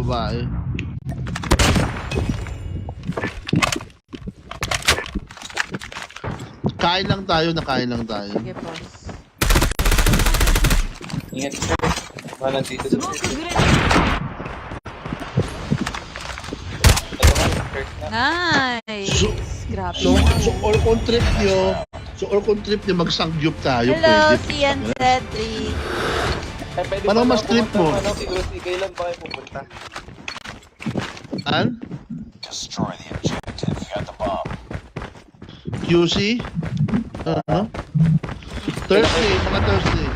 babae. Kain lang tayo, nakain lang tayo. Sige, boss. Ingat ka. Wala dito sa city. Nice! Grabe. So all con trip nyo, mag-sangyup tayo. Hello, pwede. Cian Cedric. Ay, pwede Paano ba mas trip mo? Ano, si kailan pa kayo pupunta? An? Destroy the objective. Got the bomb. QC? Ano? Thursday, mga Thursday.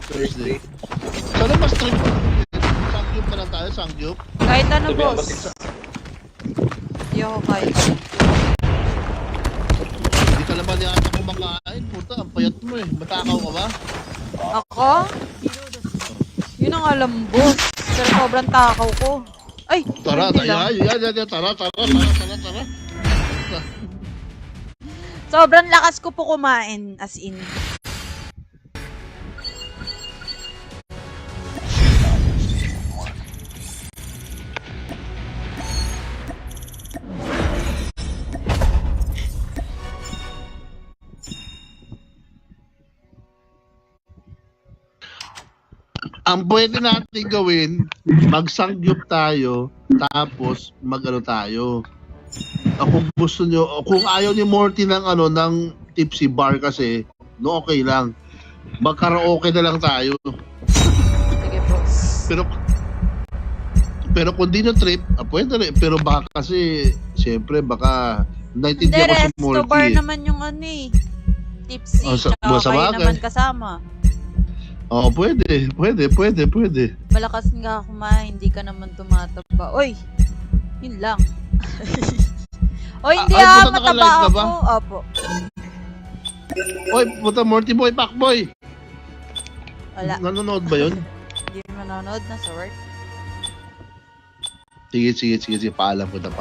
Thursday. Sana mas trip mo. Sangyup na lang tayo, sangyup. Kahit ano, Sabi ang boss. batik sa... Hindi ako kahit. Hindi ka naman yata kumakain. Puta, ang payat mo eh. Matakaw ka ba? Ako? Yun ang alam, boss. Pero sobrang takaw ko. Ay! Tara, hindi lang. tara. Sobrang lakas ko po kumain, as in. Ang pwede natin gawin, magsangyup tayo, tapos mag-ano tayo. Kung gusto nyo, kung ayaw ni Morty ng ano, ng tipsy bar kasi, no, okay lang. Mag-karaoke na lang tayo. Sige, boss. Pero kung di na trip, pwede rin. Pero baka kasi, siyempre, baka Hindi, naintindihan ko si resto Morty. bar naman yung ano eh. Tipsy, Oh, sa tsaka kayo bagay. naman kasama. Oo, pwede. Malakas nga kumain, hindi ka naman tumataba. Oy! Yun lang. Oy, hindi puta, mataba naka-live ka ba? ako. Opo. Oy, puta, Morty boy, Pacboy! Wala. Nanonood ba yun? Hindi manonood na sa work. Sige, paalam ko na.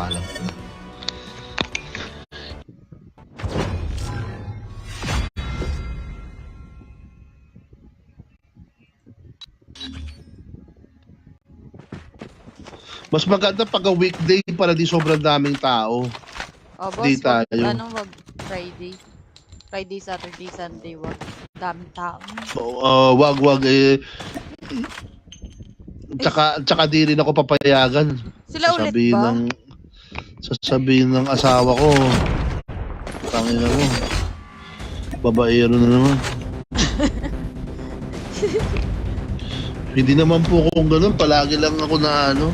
Mas maganda pag weekday para di sobrang daming tao. Oh, boss, Di wag, tayo. ano, wag Friday. Friday, Saturday, Sunday, wag. Daming tao. Wag eh. Tsaka di rin ako papayagan. Sila ulit ba? Sasabihin ng asawa ko, tangina mo, babaero na naman. Hindi naman po kung ganun, palagi lang ako na ano,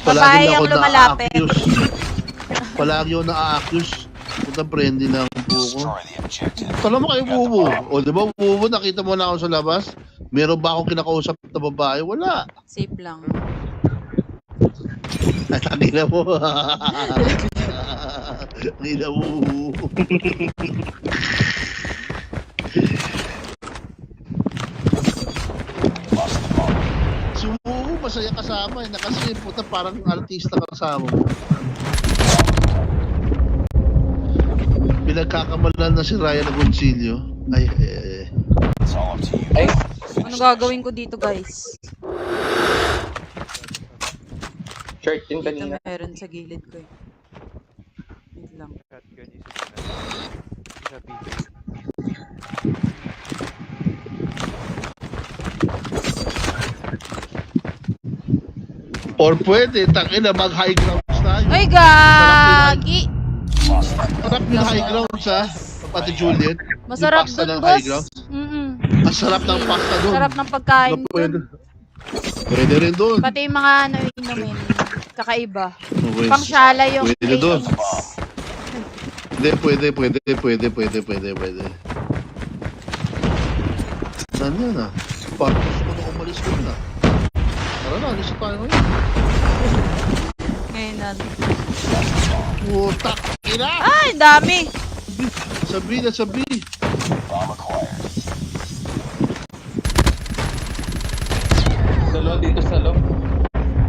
Babae ang lumalapit. Palagi ako na-accuse. Puta, friendly lang po ko. Destroy the objective. Tala mo kayo, Bubo. O, di ba, Bubo, nakita mo na ako sa labas? Meron ba akong kinakausap na babae? Wala. Safe lang. Tangina mo. Tangina mo. Si Bubo, masaya kasama. Kasi, puta, parang artista kasama mo. Pinagkakamalan na si Ryan Agoncillo. Ay. It's all up to you. Ay, Ano gagawin ko dito, guys? shirt din Dito kanina. meron sa gilid ko eh. Wait lang. Or pwede, tangina, mag-high grounds tayo. Ay, gagi! Sarap yung high grounds, ha? Pati Juliet. Masarap Yung pasta dun, ng boss. high grounds. Ang sarap ng pasta doon. Sarap ng pagkain Pwede. dun. Pwede rin doon. Pati yung mga ano inumin. Kakaiba. Okay. Pangsyala yung Pwede dun. plates. Hindi, pwede. Saan yan, ha? Parang gusto ko na umalis ko na. Tara na, alis na tayo ngayon. Ngayon na. Putak, ina! Ay, dami! Sabi. Bomb acquired. Dalawa dito sa loob.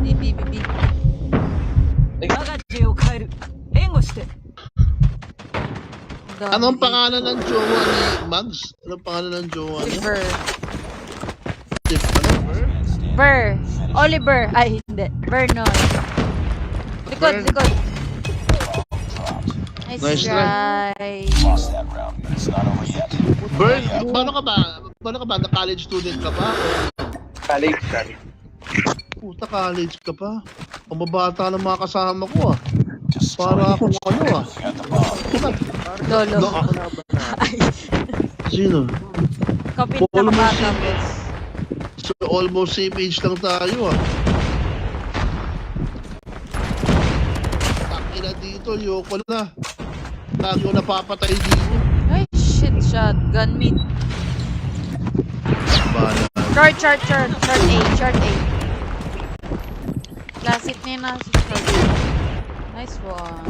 BBB. Anong pangalan ng jowa ni Mags? Anong pangalan ng jowa niya? River. Ano? Burr. Oliver. Ay, hindi. Vernon. Likod, Vern. likod. Nice Nice try. Lost that round. It's not over yet. Bern, paano ka ba? Paano ka ba? Na-college student ka ba? College. Puta, college ka pa. Ang babata ng mga kasama ko ah. Destroy Para the akong ano ah. objective. Got the bomb. Lolo. No, Ay, sino? kapit na kabata, boss. So, almost same age lang tayo ah. Takina dito, yoko na. Lagi ko napapatay dito. Ay, shit, shotgun meat. Bala. Short A. Classic na yun na si short A. Nice one.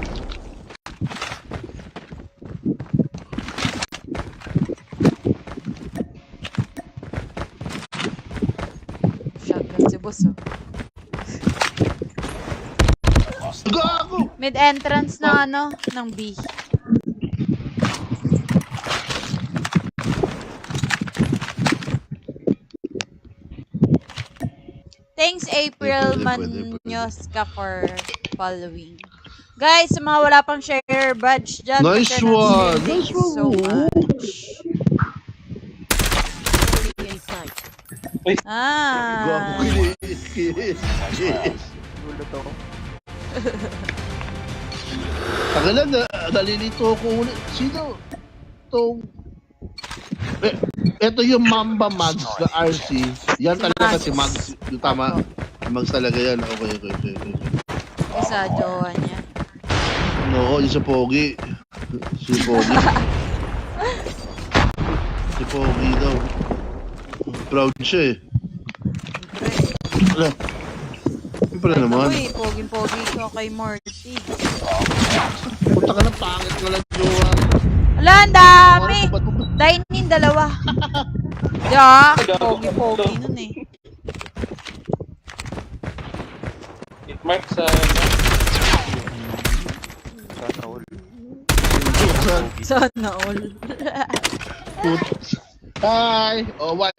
Shotgun si boss, oh. Gago! Mid entrance ng ano, ng B. Thanks April Pwede. Manyoska for following. Guys, sa mga wala pang share badge dyan, Nice pagka nag-share, one! thank Nice you so one! much. Ah, Tagala na, nalilito ako ulit. Sino? Itong... Ito yung Mamba Mags na RC. Yan talaga si Mags. Yung tama. Mags talaga yan. Okay. isa jowa niya. No, yung sa Pogi. Si Pogi. Si Pogi daw. Proud siya eh. Wala. Siyempre naman. Uy, poging-pogi ko kay Morty. Punta ka na, pangit ka lang, jowa. Ala, ang dami! Dining, dalawa. Yeah, pogi-pogi nun eh. Hit mark sa... Sana all. Hi! Oh, why?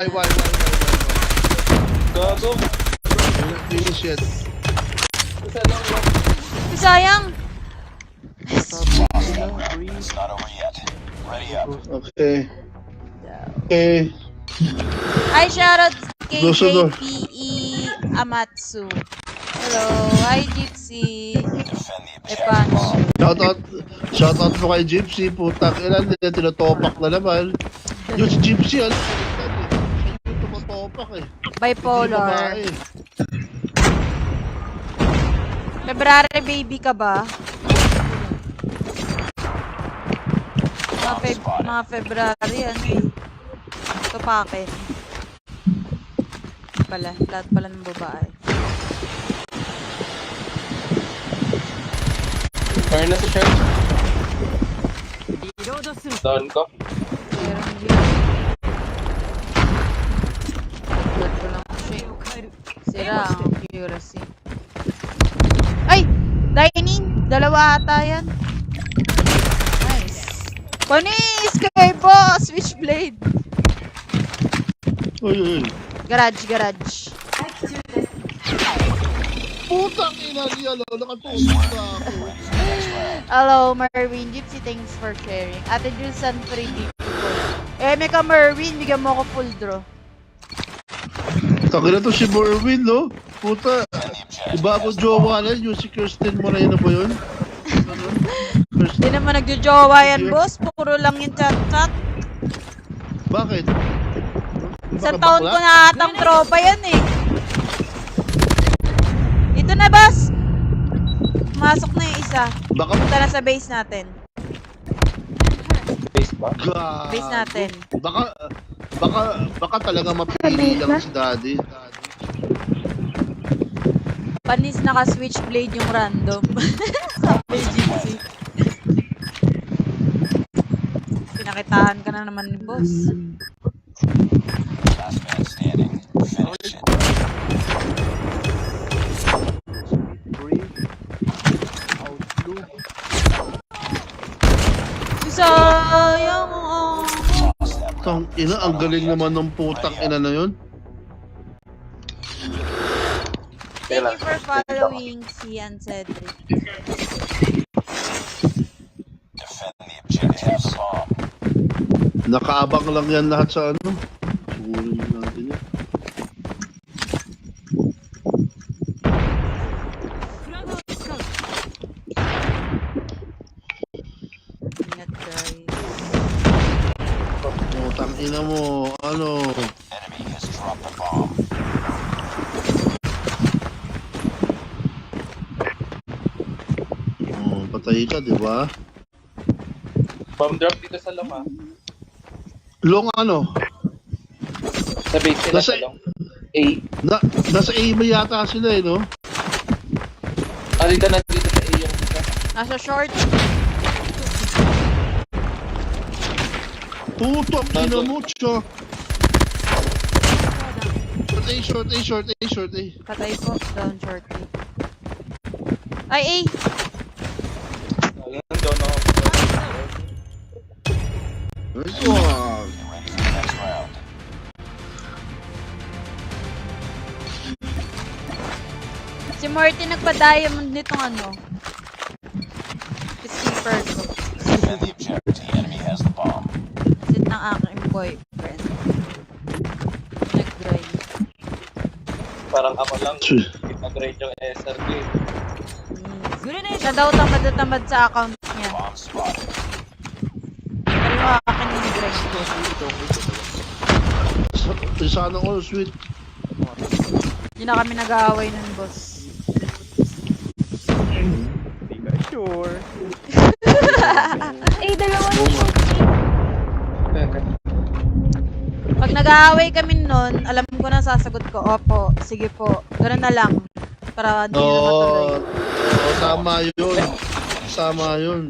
Gago. Finish it. Isa lang lang. Sayang! Lost that round. It's not over yet. Ready up. Okay. Hi, shoutout kay Susunod. JPE Amatsu. Hello, hi Gypsy. Defend the objective. Epan. Shoutout mo kay Gypsy, putang ilan nila, tinatopak na naman. Yung si Gypsy, ano? Yung tumatopak eh. Bipolar. Hindi babae. February baby ka ba? Mga February, ano eh. Tupakin. Lahat pala ng babae. Fire na si Church. Down ko. Meron din. Blood ko lang siya. Sira ang accuracy. Ay! Dining! Dalawa ata yan. Nice. Panis! Kay boss! Switchblade! Uy. Garage. Putang ina niya, lolo. Nakatulog na ako. Hello, Merwin. Gypsy, thanks for sharing. Ate Jules, San Free Eh, may ka Merwin. Bigyan mo ako full draw. Takina to si Merwin, no? Puta. Iba ako jowa na yun. Yung si Kirsten mo na yun na ba yun? Hindi naman nagjo-jowa yan, boss. Puro lang yung chat-chat. Bakit? Isang taon ko na atang tropa yan eh. Dito na, boss. Masok na yung isa. Baka Punta na sa base natin. Base ba? Base natin. Baka talaga mapili lang si Daddy. Panis naka-switchblade yung random. Sabi Gypsy. Pinakitaan ka na naman ni boss. Last man standing. Finish it. Sayang oh. Lost that round. Tang ina, ang galing naman ng putang ina na yun. Thank you for following si Ian Cedric. Nakaabang lang yan lahat sa ano. Sugurin natin yan. Ingat guys. Putang ina mo, ano. Oh, patay ka, di ba? Bomb drop dito sa long, ha? Long ano? Sa base nila Nasa- sa long. A. Nasa A ba yata sila eh, no? Ah, dito na dito sa A yung isa. Nasa short. Putang ina mo, siya. Short A. Patay po. Down short. Ay, A! Ayun, doon ako. Nice one. Si Martin nagpa-diamond nitong ano. Skipper ko. Sit ng aking boyfriend. Nag-drive. Parang ako lang. Nag-rate yung SRB. Siya daw tamad-tamad sa account niya. Pero akin yung drive ko. Sana all sweet. Hindi na kami nag-aaway nun, boss. Hindi ka sure. Eh, dalawa na siya. Pag nag-aaway kami nun, alam ko na sasagot ko, opo, sige po. Ganun na lang. Para hindi na matuloy. Tama yun.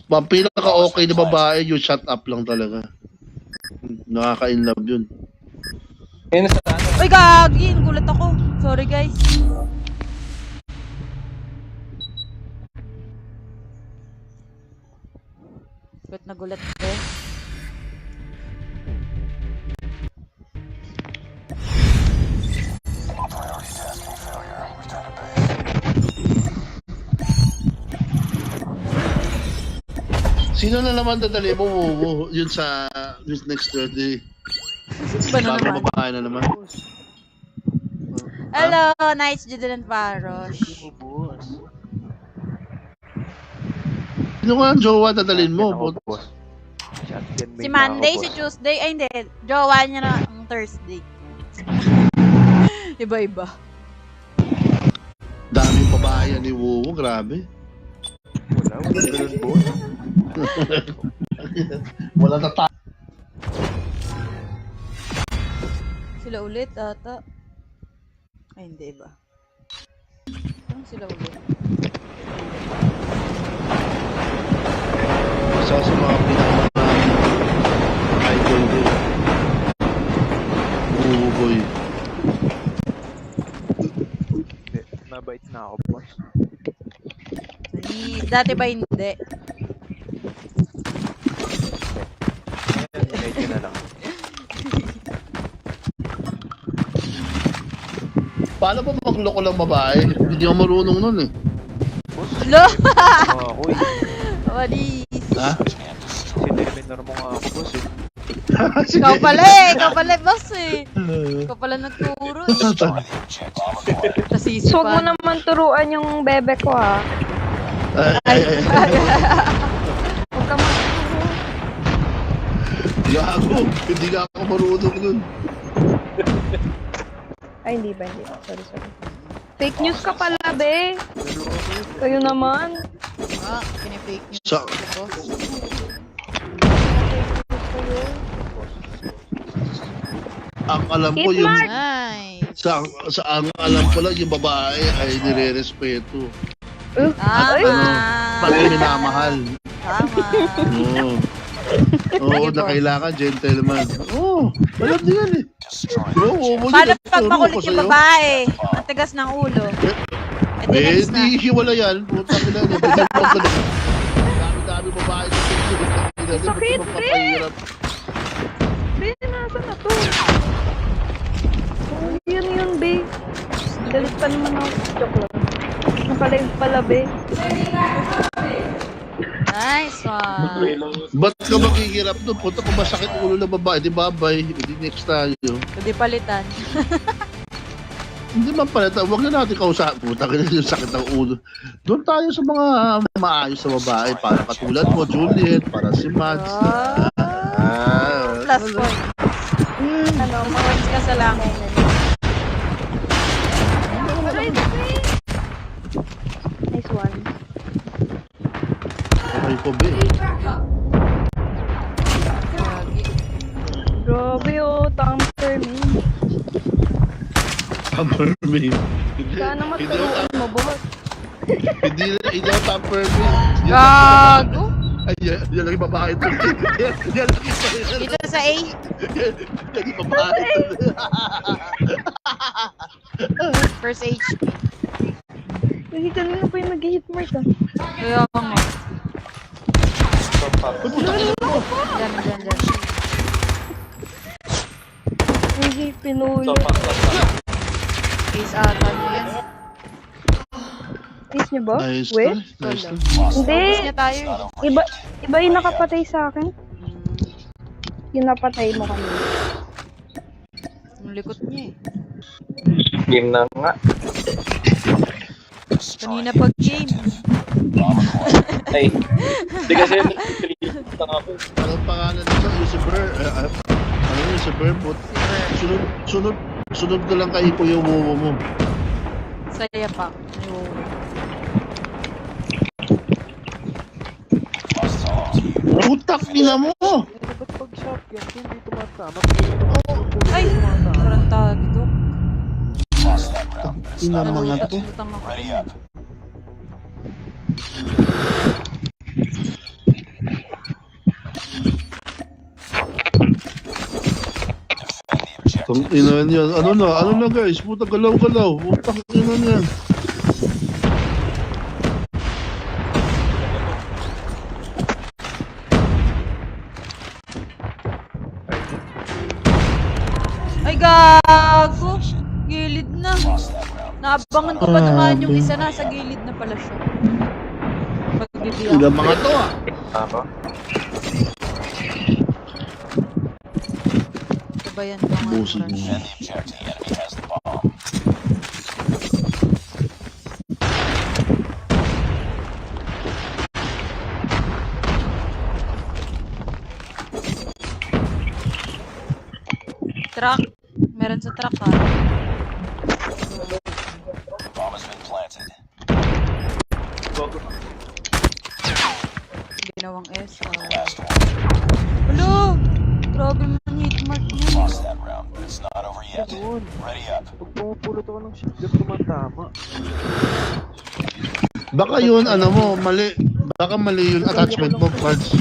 Ang pinaka-okay na babae, yung shut up lang talaga. Nakaka-inlove yun. Ayun, sa ano? Uy, gagi! Gulat ako. Sorry, guys. Gulat na gulat ko. Sino na naman dadali mo yun sa next birthday? Ba na Bago naman? babae na naman. Hello, nice Judelan Farosh. Boss. Sino nga ang jowa dadalin mo? Ako, boss. Shotgun Si main na Monday, ako, si boss. Tuesday, ay hindi. Jowa niya na ang Thursday. Iba-iba. Daming babae yan ni Wuwu, grabe. Wala ganun, boss. Wala na ta. Sila ulit ata. Ay, hindi ba? Anong sila ulit? Isa sa mga pinakamaraming idol din. Wuwu boy. Hindi, mabait na ako, boss. Dati ba hindi? Ngayon, medyo na lang. Paano ba magloko lang babae? Hindi ako marunong nun eh. Boss, Lo! ako eh. Walis! Ha? Sineminar mo nga ako, boss eh. Ikaw pala eh! Ikaw pala boss eh! Ikaw pala nagturo eh. Nasisi So, huwag mo pa. naman turuan yung bebe ko, ha? Ay. Huwag ka magturo. Gago, hindi nga ako marunong nun. Ay, hindi ba? Sorry. Fake news ka pala, be. Kayo naman. Ah, pinifake news Sa- ko, boss. Ang alam ko yung Nice! sa ang alam ko lang yung babae ay nire-respeto. Tama! Pag minamahal. Tama! Oo. Oo, na kailangan gentleman. Oo, alam din yan eh. Oo, Paano pag makulit yung babae? Ang tigas ng ulo. Eh, di next na. Hindi hiwala yan. Puta ko lang. Dami-dami babae. Sakit, Magpapahirap. Be, nasa na to? Galit pa naman ako. Joke lang. Nakalive pala, be. Nice one. Reload. Ba't ka makikirap doon? Punta ko masakit ulo na babae. Di babay. Hindi next tayo. Pwede palitan. Hindi man pala. Huwag na natin kausap. Puta ka yung sakit ng ulo. Doon tayo sa mga maayos sa babae. Para katulad mo, Juliet. Para si Mads. Plus point. Ano, points ka sa langit. Nice one. Okay ko, be. Grabe, oh. Tamper me. Tamper me. Sana maturuan mo, boss. Hindi ako tamper me. Gago. Ay, yan lang yung babae ito. Yan lang yung babae ito. Dito sa A. Yan lang yung babae ito. First H. Kasi kanina pa yung nag-hit mark, ah. Kaya nga. Uy, puta ka na mo. Diyan. Hindi, Pinoy. Ace ata mo yan. Kiss niyo ba? Nice to. Wait. Nice to. Hindi. Kiss niya tayo. Iba yung nakapatay sa akin. Yung napatay mo kami. Ang likot niya eh. Game na nga. Kanina pag game. Ay. Hindi kasi nag-create na ako. Anong pangalan nito? Lucifer? Ano yung Lucifer? Sunod ko lang kay Kuya Wowo mo. Saya pa. Ayun. Utak nila mo! Ba't pag shotgun, hindi tumatama? Ay! Tarantado to. Ina mga to. Utang ako. Tang ina niyan. Ano na guys? Puta galaw-galaw. Utang ina niyan. Ay, gago! Gilid na. Naabangan ko pa naman yung isa nasa gilid na pala siya. Pagbibiyak. Ilang mga to ah. Tama. Sabayan ko nga. Busin mo. Truck. Meron sa truck ha. Ginawang S. Hello! Grabe mo yung hit mark niya. Doon. Pag pumupulot ako ng shotgun, tumatama. Baka yun, ano mo, mali. Baka mali yung attachment mo, Mads.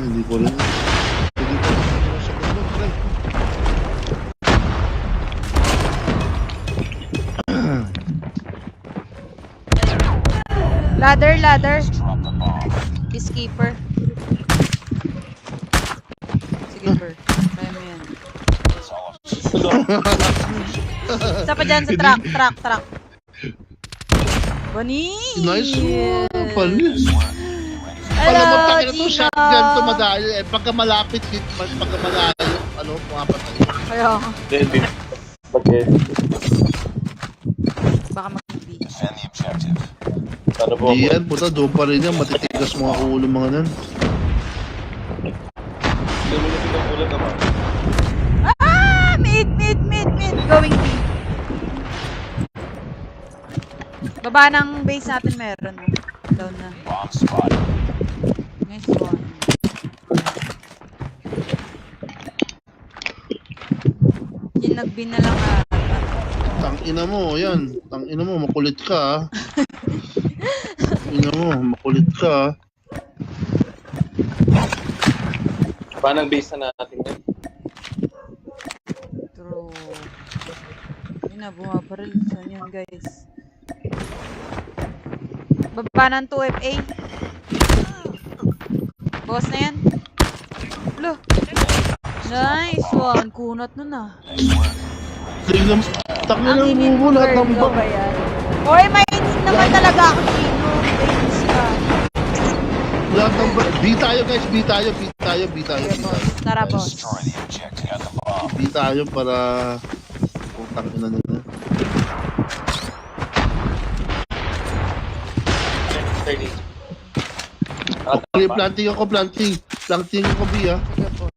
Hindi ko rin. Ladder. Peacekeeper. Sige, Ber. Kaya mo yan. Isa pa dyan sa truck. Bani! Nice one. Palis. Hello, Alam mo, takin na to, Gino! shotgun to madali. Eh, pagka malapit, hit, pagka malayo, ano, pumapatay. Kaya nga. Hindi. Bakit? Baka mag-B. Ano po Di ako? yan, puta, doon pa rin yan. Matitigas mga ulo mga nan. Hindi mo na pinagulat naman. Ah! Mid! Going B. Baba ng base natin meron. Down na. Nice one. Yung nag-bin na lang ata. Tangina mo, yan. Tangina mo, makulit ka, ah. Tangina mo, makulit ka, ah. Paano ang base na natin yan? True. Yun na, bumabaril. Saan yun, guys? Baba ng 2FA. Boss na yan. Lo. Nice one. Kunat nun ah. Tingnan, takna Ang ng init bubo lahat ng Virgo bang. ba yan? Hoy, mainit naman talaga ako dito. Ladies ka. Lahat ng bang. B tayo guys, B tayo. Sige, boss. Tara, boss. B tayo para putang ina nila. 30. Okay, planting ako. Planting ako, B ah. Sige, boss.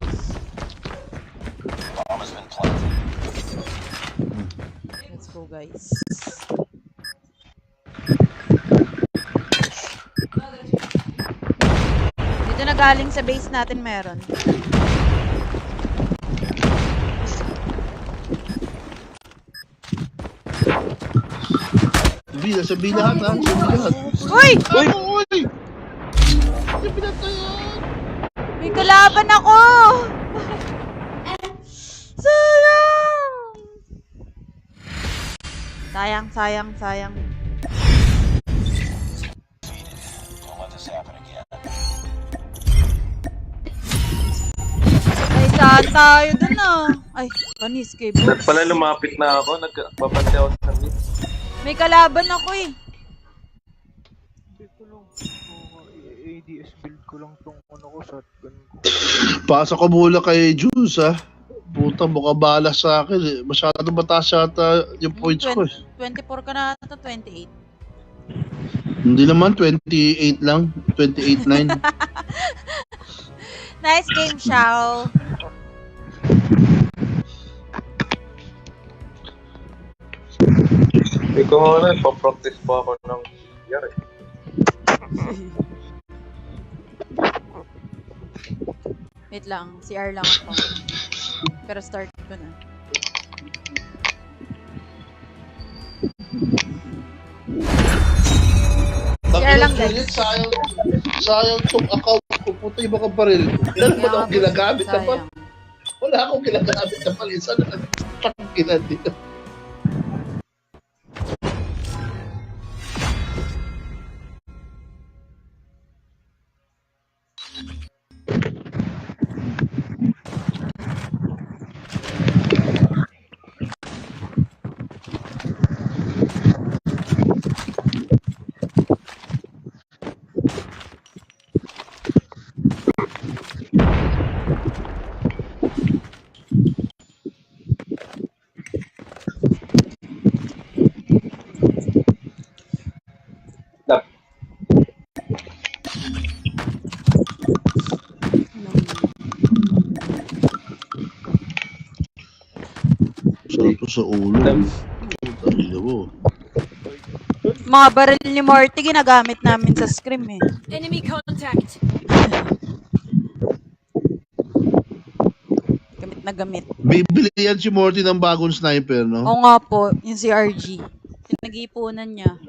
Let's go, guys. Dito na galing sa base natin meron. B, nasa B lahat ha. Nasa B lahat. Uy! Uy! Hindi pinatayan. May kalaban ako! Sayang. Ay, saan tayo dun ah? Ay, panis kay At boss. pala lumapit na ako, nagbabante ako sa mid. May kalaban ako eh. Hindi ko lang. ADS build ko lang tong ano ko, shotgun ko. Pasa ko mula kay Jules ha. Puta, mukha balas sa akin eh. Masyado mataas yata yung points ko eh. 24 ka na ata, 28. Hindi naman, 28 lang. 28-9. Nice game, Shao. Ikaw nga na, pa-practice pa ako ng yari. Wait lang, CR lang ako. Pero start ko na. CR lang, guys. Sayang tong account ko. Puta, iba ka baril. Ilan ba akong ginagamit na pa? Sayang. Wala akong ginagamit na pala. Isa na nagpakilan dito. Lap. Sarap to sa ulo. Puta, ina mo. Mga baril ni Morty ginagamit namin sa scrim eh. Enemy contact. Gamit na gamit. Bibili yan si Morty ng bagong sniper, no? Oo nga po, yung CRG. Nag-iipunan niya.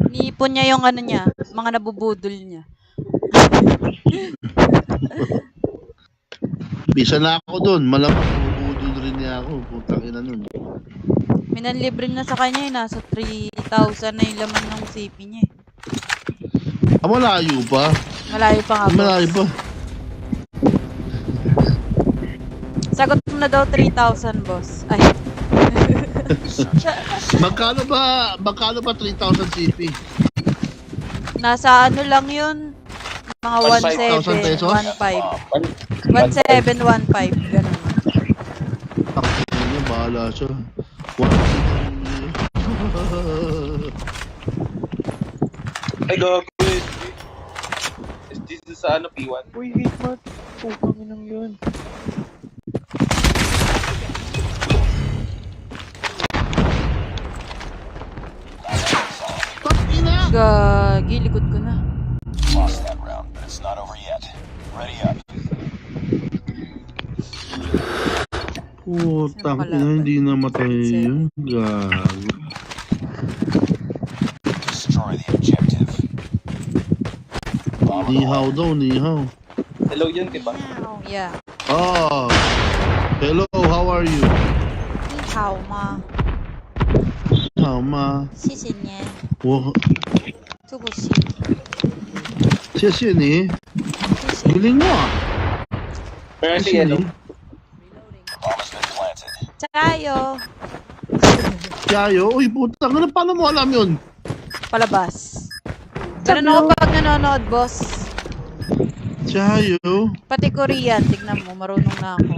Iniipon niya yung ano niya, mga nabubudol niya. Bisa na ako doon. Malamang bubudol rin niya ako. Putang ina nun. Minanlibre na sa kanya eh, nasa 3,000 na yung laman ng CP niya eh. Ah, malayo pa. Malayo pa nga boss. Malayo pa. Sagot mo na daw 3,000 boss. Ay. Magkano ba 3,000 CP? Nasa ano lang yun? Mga 1,000 pesos? 1,500. 1,715. Ganun. Ano, bahala siya. Ay, gago eh. Is this sa ano, P1? Uy, hate mat. Pupangin lang yun. Gagi, likod ko na. Lost that round, but it's not over yet. Ready up. Putang ina, hindi namatay yun. Gago. Destroy the objective. Nihaw daw, nihaw. Hello yun, diba? Yeah. Oh. Hello, how are you? 你好吗？好吗？谢谢你。我这不行。谢谢你。谢谢。 Galing mo ah. Pero si Kasi, ano, Bomb has been planted. Tayo. Yayo, uy, putang, ano, paano mo alam yun? Palabas. Ganun ako pag nanonood, boss. Yayo. Pati Korean, tignan mo, marunong na ako.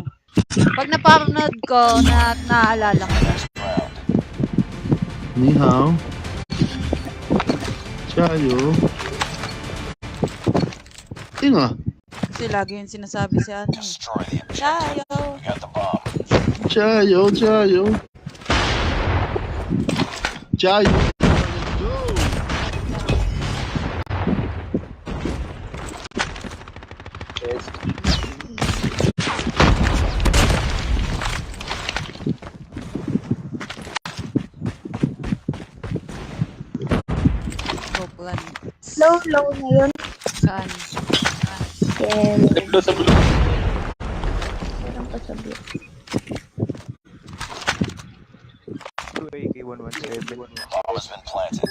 Pag napapanood ko, naaalala ko na. Ni hao. Yayo. Tinga. Kasi lagi yung sinasabi si ano. Destroy the objective. Tayo. We got the bomb. Yayo, Yayo. Yayo. yes. Go plan. Low na yun. Saan? Yes. Naglo sa blue. Meron pa sa blue. 2AK-117. Bomb has been planted.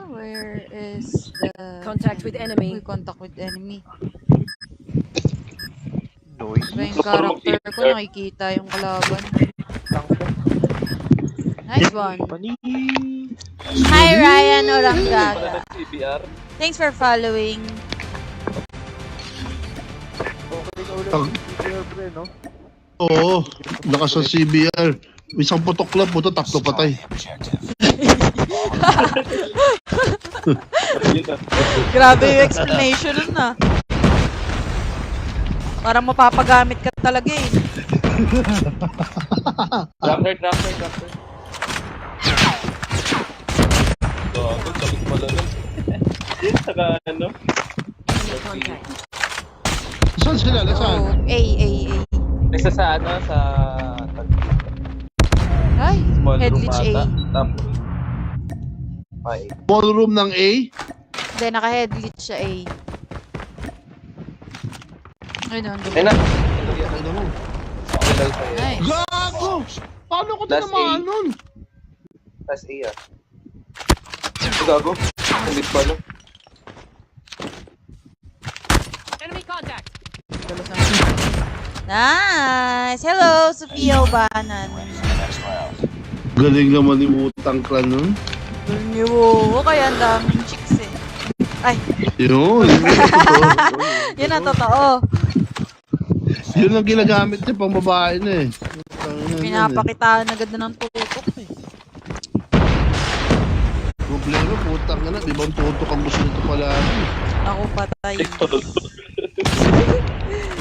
Where is the... Contact with enemy. Uy, contact with enemy. Noise. Iba yung character ko, nakikita yung kalaban. Nice one. Pani. Hi, Ryan Pala Orangaga. ng CBR. Thanks for following. Okay na ulit Ang- si CBR, pre, no? Oo, lakas ng CBR. Isang putok lang, puto, tatlo Destroy patay. the objective. Yun na. Grabe yung explanation nun ah. Parang mapapagamit ka talaga eh. Trapper. Gago, sakit pala nun. Saka ano? Enemy contact. Saan sila? Oh, Saan? A. Isa sa ano, sa Ay, small room headlich A. ata. Tapos, ay, Ballroom ng A? Hindi, naka-headlit siya A. Ayun, ay na. Ano mo? Ilay sa'yo. Nice. Gago! Paano ko Last tinamaan A. nun? Tapos A ah. Gago. Ulit pa no? Enemy contact. Nice! Hello, Sophia Obanan. Next round. Galing naman ni Wutang Clan nun. Niwo, kaya ang daming chicks eh. Ay, Yun, yun ang totoo. yun ang ginagamit niya pang babae na eh. Pinapakitaan agad na ng tutok eh. Problema, putang na, ibang tutok ang gusto nito pala. Ako patay.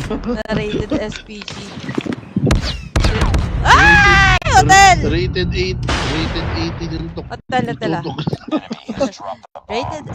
Na-rated SPG. Ay! Hotel! Rated 80 yung tok. Hotel. Tutok. Enemy has dropped the bomb. Rated